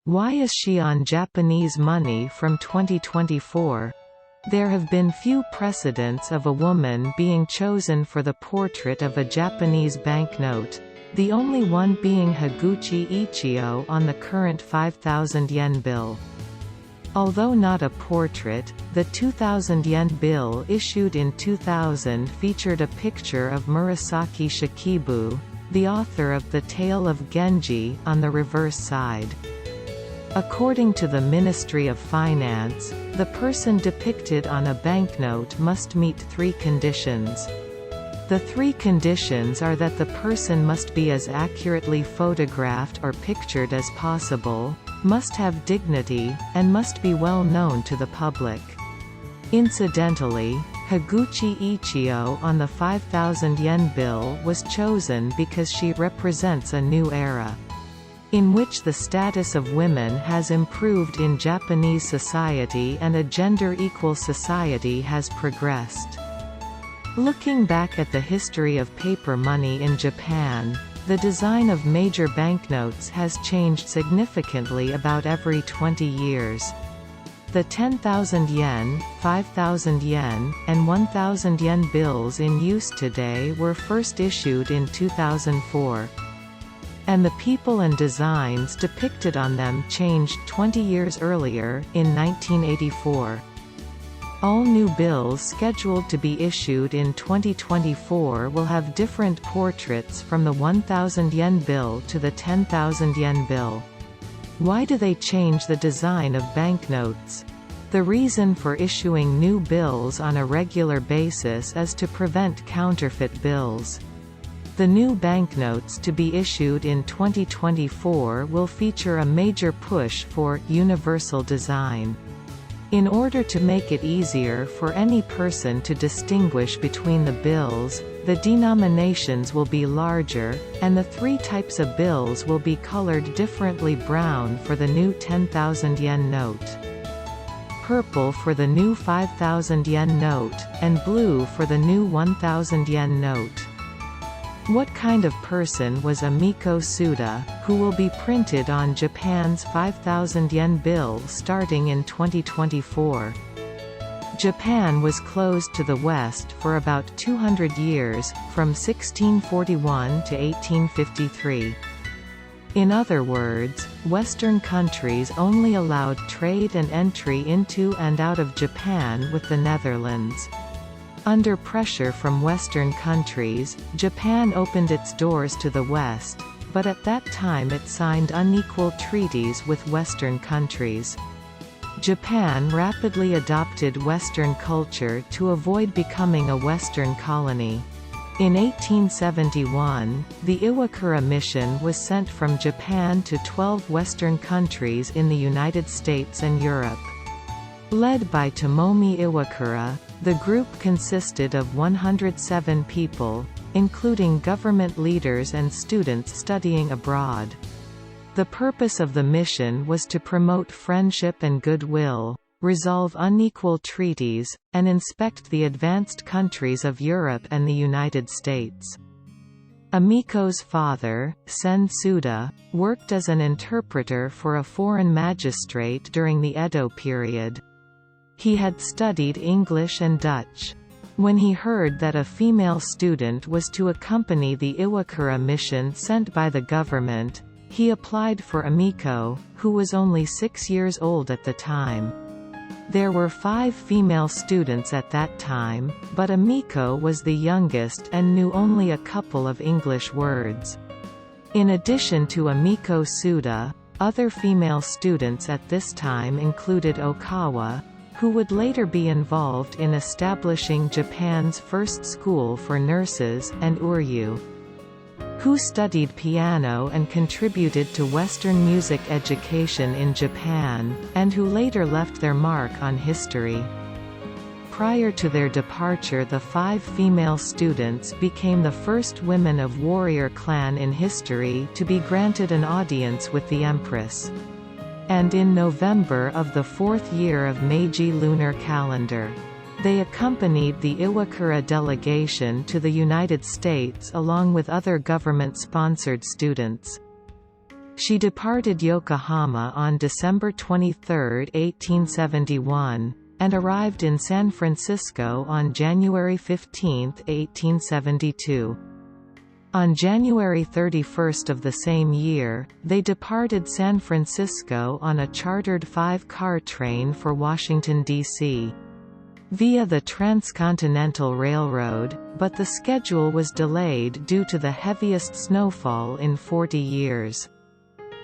Why is she on Japanese money from 2024? There have been few precedents of a woman being chosen for the portrait of a Japanese banknote, the only one being Higuchi Ichio on the current 5,000 yen bill. Although not a portrait, the 2,000 yen bill issued in 2000 featured a picture of Murasaki Shikibu, the author of The Tale of Genji, on the reverse side. According to the Ministry of Finance, the person depicted on a banknote must meet 3 conditions. The 3 conditions are that the person must be as accurately photographed or pictured as possible, must have dignity, and must be well known to the public. Incidentally, Higuchi Ichio on the 5,000 yen bill was chosen because she represents a new era, in which the status of women has improved in Japanese society and a gender-equal society has progressed. Looking back at the history of paper money in Japan, the design of major banknotes has changed significantly about every 20 years. The 10,000 yen, 5,000 yen, and 1,000 yen bills in use today were first issued in 2004. And the people and designs depicted on them changed 20 years earlier, in 1984. All new bills scheduled to be issued in 2024 will have different portraits from the 1,000 yen bill to the 10,000 yen bill. Why do they change the design of banknotes? The reason for issuing new bills on a regular basis is to prevent counterfeit bills. The new banknotes to be issued in 2024 will feature a major push for universal design. In order to make it easier for any person to distinguish between the bills, the denominations will be larger, and the 3 types of bills will be colored differently: brown for the new 10,000 yen note, purple for the new 5,000 yen note, and blue for the new 1,000 yen note. What kind of person was Umeko Tsuda, who will be printed on Japan's 5,000 yen bill starting in 2024? Japan was closed to the West for about 200 years, from 1641 to 1853. In other words, Western countries only allowed trade and entry into and out of Japan with the Netherlands. Under pressure from Western countries, Japan opened its doors to the West, but at that time it signed unequal treaties with Western countries. Japan rapidly adopted Western culture to avoid becoming a Western colony. In 1871, the Iwakura mission was sent from Japan to 12 Western countries in the United States and Europe. Led by Tomomi Iwakura, the group consisted of 107 people, including government leaders and students studying abroad. The purpose of the mission was to promote friendship and goodwill, resolve unequal treaties, and inspect the advanced countries of Europe and the United States. Umeko's father, Sen Tsuda, worked as an interpreter for a foreign magistrate during the Edo period. He had studied English and Dutch. When he heard that a female student was to accompany the Iwakura mission sent by the government, he applied for Umeko, who was only 6 years old at the time. There were 5 female students at that time, but Umeko was the youngest and knew only a couple of English words. In addition to Umeko Tsuda, other female students at this time included Okawa, who would later be involved in establishing Japan's first school for nurses, and Uryu, who studied piano and contributed to Western music education in Japan, and who later left their mark on history. Prior to their departure, the 5 female students became the first women of warrior clan in history to be granted an audience with the Empress. And in November of the 4th year of Meiji lunar calendar, they accompanied the Iwakura delegation to the United States along with other government-sponsored students. She departed Yokohama on December 23, 1871, and arrived in San Francisco on January 15, 1872. On January 31 of the same year, they departed San Francisco on a chartered 5-car train for Washington, D.C. via the Transcontinental Railroad, but the schedule was delayed due to the heaviest snowfall in 40 years.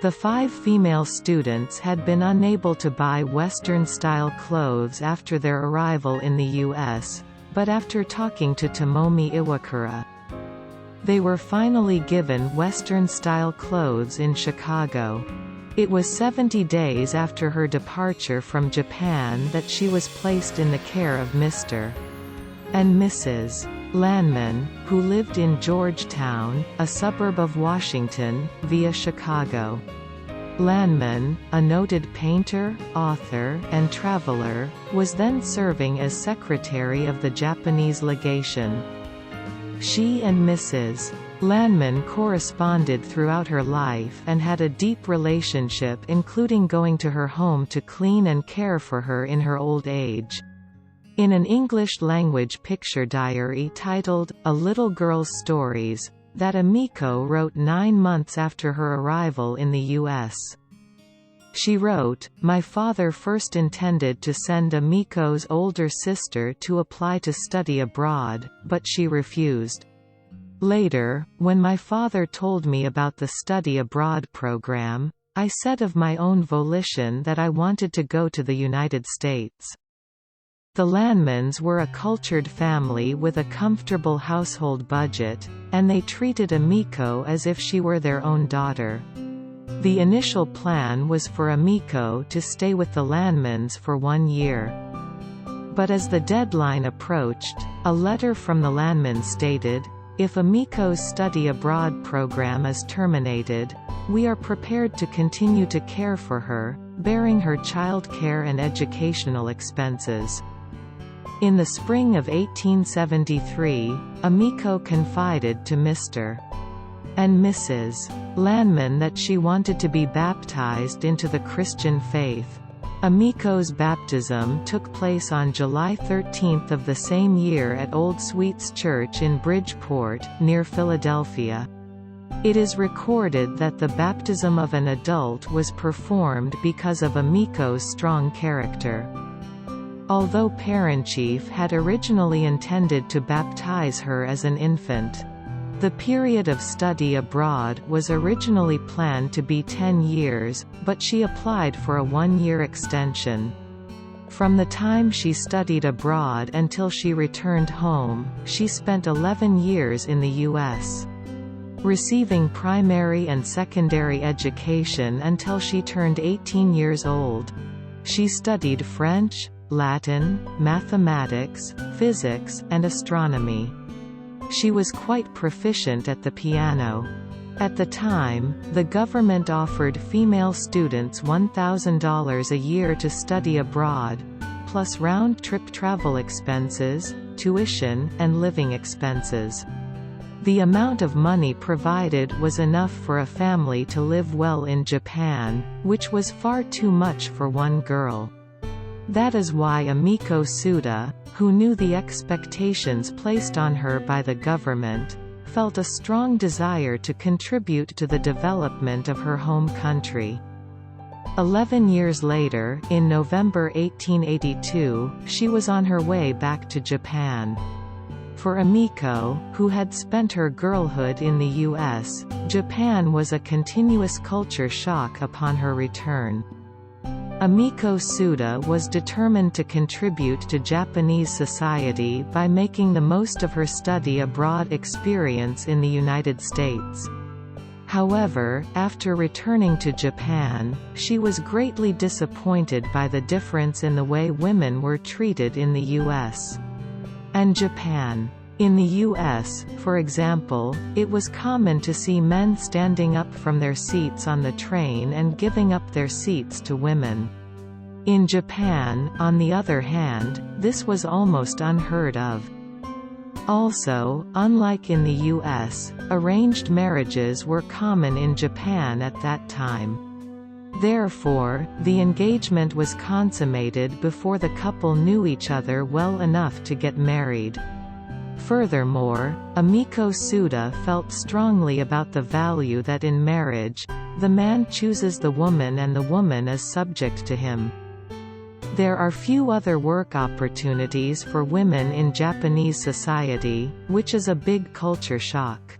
The 5 female students had been unable to buy Western-style clothes after their arrival in the U.S., but after talking to Tomomi Iwakura, they were finally given Western-style clothes in Chicago. It was 70 days after her departure from Japan that she was placed in the care of Mr. and Mrs. Lanman, who lived in Georgetown, a suburb of Washington, via Chicago. Lanman, a noted painter, author, and traveler, was then serving as secretary of the Japanese legation. She and Mrs. Lanman corresponded throughout her life and had a deep relationship, including going to her home to clean and care for her in her old age. In an English-language picture diary titled, A Little Girl's Stories, that Umeko wrote 9 months after her arrival in the U.S. She wrote, "My father first intended to send Umeko's older sister to apply to study abroad, but she refused. Later, when my father told me about the study abroad program, I said of my own volition that I wanted to go to the United States." The Lanmans were a cultured family with a comfortable household budget, and they treated Umeko as if she were their own daughter. The initial plan was for Umeko to stay with the Lanmans for 1 year. But as the deadline approached, a letter from the Lanmans stated, "If Umeko's study abroad program is terminated, we are prepared to continue to care for her, bearing her child care and educational expenses." In the spring of 1873, Umeko confided to Mr. and Mrs. Lanman that she wanted to be baptized into the Christian faith. Umeko's baptism took place on July 13 of the same year at Old Sweets Church in Bridgeport, near Philadelphia. It is recorded that the baptism of an adult was performed because of Umeko's strong character. Although Parent-Chief had originally intended to baptize her as an infant, the period of study abroad was originally planned to be 10 years, but she applied for a 1-year extension. From the time she studied abroad until she returned home, she spent 11 years in the U.S., receiving primary and secondary education until she turned 18 years old. She studied French, Latin, mathematics, physics, and astronomy. She was quite proficient at the piano. At the time, the government offered female students $1,000 a year to study abroad, plus round-trip travel expenses, tuition, and living expenses. The amount of money provided was enough for a family to live well in Japan, which was far too much for one girl. That is why Umeko Tsuda, who knew the expectations placed on her by the government, felt a strong desire to contribute to the development of her home country. 11 years later, in November 1882, she was on her way back to Japan. For Umeko, who had spent her girlhood in the U.S., Japan was a continuous culture shock upon her return. Umeko Tsuda was determined to contribute to Japanese society by making the most of her study abroad experience in the United States. However, after returning to Japan, she was greatly disappointed by the difference in the way women were treated in the U.S. and Japan. In the U.S., for example, it was common to see men standing up from their seats on the train and giving up their seats to women. In Japan, on the other hand, this was almost unheard of. Also, unlike in the US, arranged marriages were common in Japan at that time. Therefore, the engagement was consummated before the couple knew each other well enough to get married. Furthermore, Umeko Tsuda felt strongly about the value that in marriage, the man chooses the woman and the woman is subject to him. There are few other work opportunities for women in Japanese society, which is a big culture shock.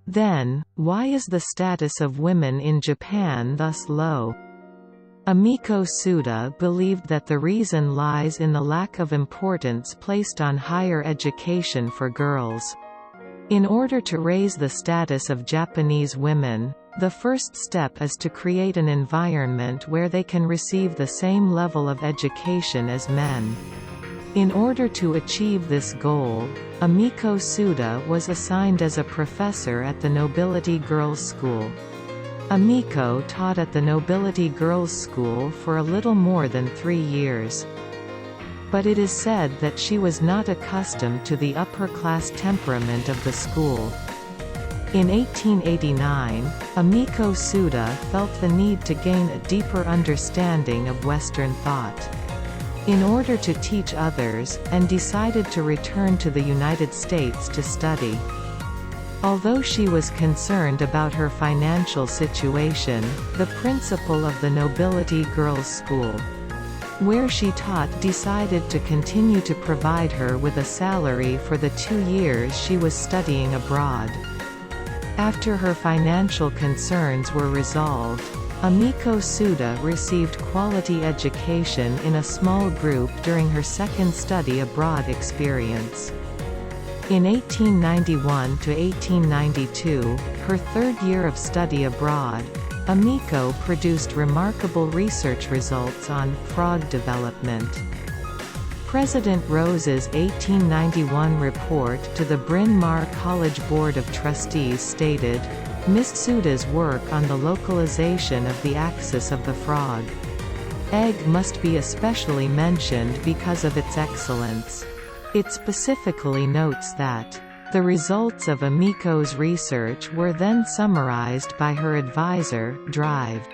Then, why is the status of women in Japan thus low? Umeko Tsuda believed that the reason lies in the lack of importance placed on higher education for girls. In order to raise the status of Japanese women, the first step is to create an environment where they can receive the same level of education as men. In order to achieve this goal, Umeko Tsuda was assigned as a professor at the Nobility Girls' School. Umeko taught at the Nobility Girls' School for a little more than 3 years. But it is said that she was not accustomed to the upper-class temperament of the school. In 1889, Umeko Tsuda felt the need to gain a deeper understanding of Western thought. In order to teach others, and decided to return to the United States to study. Although she was concerned about her financial situation, the principal of the Nobility Girls' School, where she taught, decided to continue to provide her with a salary for the 2 years she was studying abroad. After her financial concerns were resolved, Umeko Tsuda received quality education in a small group during her second study abroad experience. In 1891 to 1892, her third year of study abroad, Umeko produced remarkable research results on frog development. President Rose's 1891 report to the Bryn Mawr College Board of Trustees stated, Ms. Tsuda's work on the localization of the axis of the frog egg must be especially mentioned because of its excellence. It specifically notes that the results of Umeko's research were then summarized by her advisor, Drive.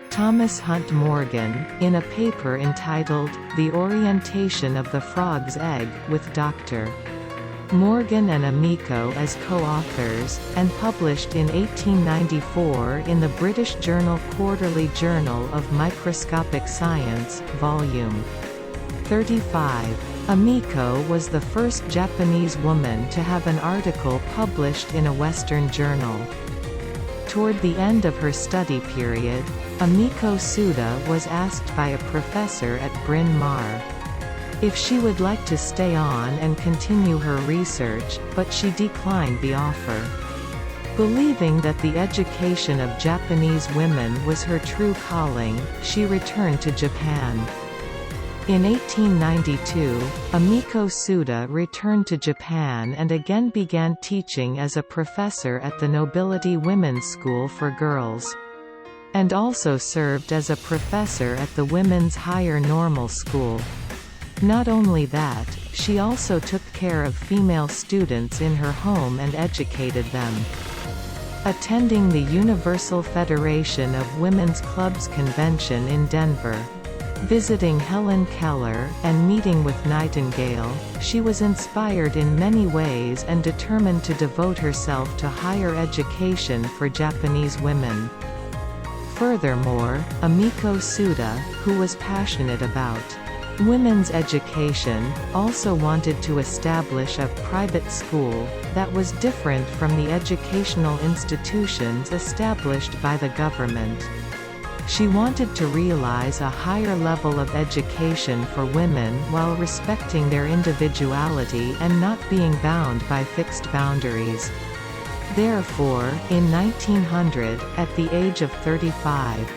Thomas Hunt Morgan, in a paper entitled, The Orientation of the Frog's Egg, with Dr. Morgan and Umeko as co-authors, and published in 1894 in the British journal Quarterly Journal of Microscopic Science, Volume 35. Umeko was the first Japanese woman to have an article published in a Western journal. Toward the end of her study period, Umeko Tsuda was asked by a professor at Bryn Mawr if she would like to stay on and continue her research, but she declined the offer. Believing that the education of Japanese women was her true calling, she returned to Japan. In 1892, Umeko Tsuda returned to Japan and again began teaching as a professor at the Nobility Women's School for Girls, and also served as a professor at the Women's Higher Normal School. Not only that, she also took care of female students in her home and educated them. Attending the Universal Federation of Women's Clubs convention in Denver, visiting Helen Keller, and meeting with Nightingale, she was inspired in many ways and determined to devote herself to higher education for Japanese women. Furthermore, Umeko Tsuda, who was passionate about women's education, also wanted to establish a private school that was different from the educational institutions established by the government. She wanted to realize a higher level of education for women while respecting their individuality and not being bound by fixed boundaries. Therefore, in 1900, at the age of 35,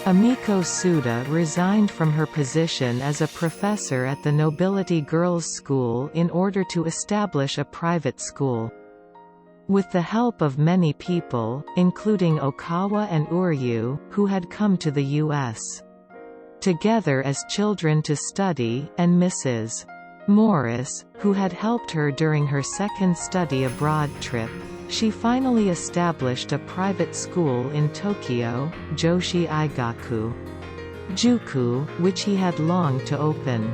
Umeko Tsuda resigned from her position as a professor at the Nobility Girls' School in order to establish a private school. With the help of many people, including Okawa and Uryu, who had come to the U.S. together as children to study, and Mrs. Morris, who had helped her during her second study abroad trip, she finally established a private school in Tokyo, Joshi Eigaku Juku, which he had longed to open.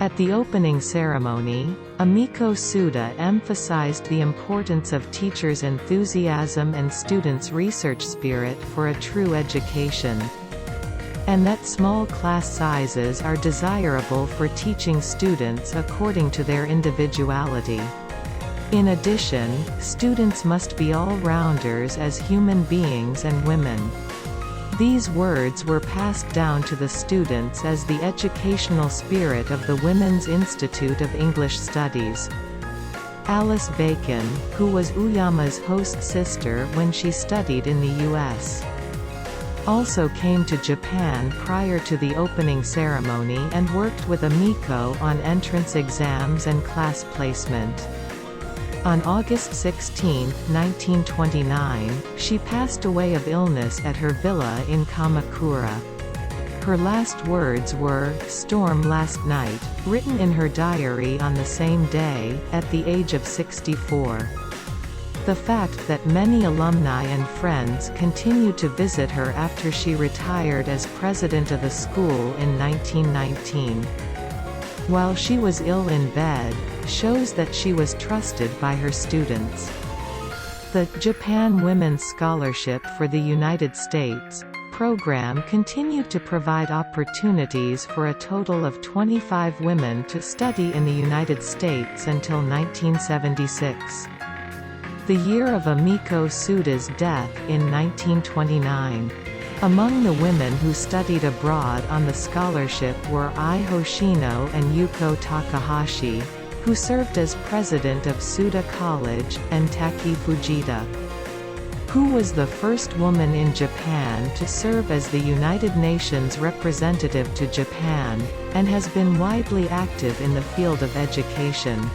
At the opening ceremony, Umeko Tsuda emphasized the importance of teachers' enthusiasm and students' research spirit for a true education, and that small class sizes are desirable for teaching students according to their individuality. In addition, students must be all-rounders as human beings and women. These words were passed down to the students as the educational spirit of the Women's Institute of English Studies. Alice Bacon, who was Uyama's host sister when she studied in the U.S., also came to Japan prior to the opening ceremony and worked with Umeko on entrance exams and class placement. On August 16, 1929, she passed away of illness at her villa in Kamakura. Her last words were, "Storm last night," written in her diary on the same day, at the age of 64. The fact that many alumni and friends continued to visit her after she retired as president of the school in 1919, while she was ill in bed, shows that she was trusted by her students. The Japan Women's Scholarship for the United States program continued to provide opportunities for a total of 25 women to study in the United States until 1976. The year of Umeko Tsuda's death in 1929. Among the women who studied abroad on the scholarship were Ai Hoshino and Yuko Takahashi, who served as president of Tsuda College, and Taki Fujita, who was the first woman in Japan to serve as the United Nations representative to Japan, and has been widely active in the field of education.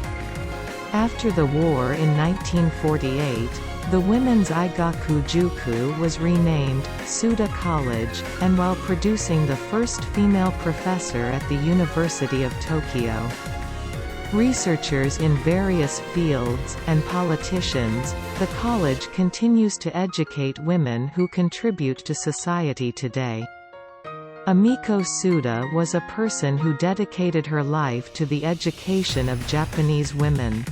After the war in 1948, the Women's Eigaku Juku was renamed Tsuda College, and while producing the first female professor at the University of Tokyo, researchers in various fields, and politicians, the college continues to educate women who contribute to society today. Umeko Tsuda was a person who dedicated her life to the education of Japanese women.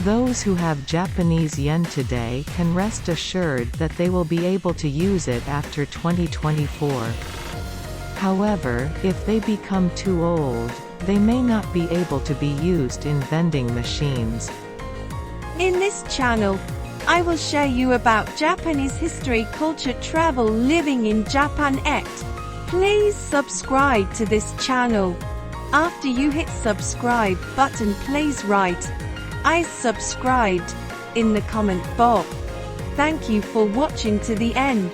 Those who have Japanese yen today can rest assured that they will be able to use it after 2024. However, if they become too old, they may not be able to be used in vending machines. In this channel, I will share you about Japanese history, culture, travel, living in Japan. Please subscribe to this channel. After you hit subscribe button, please write "I subscribed" in the comment box. Thank you for watching to the end.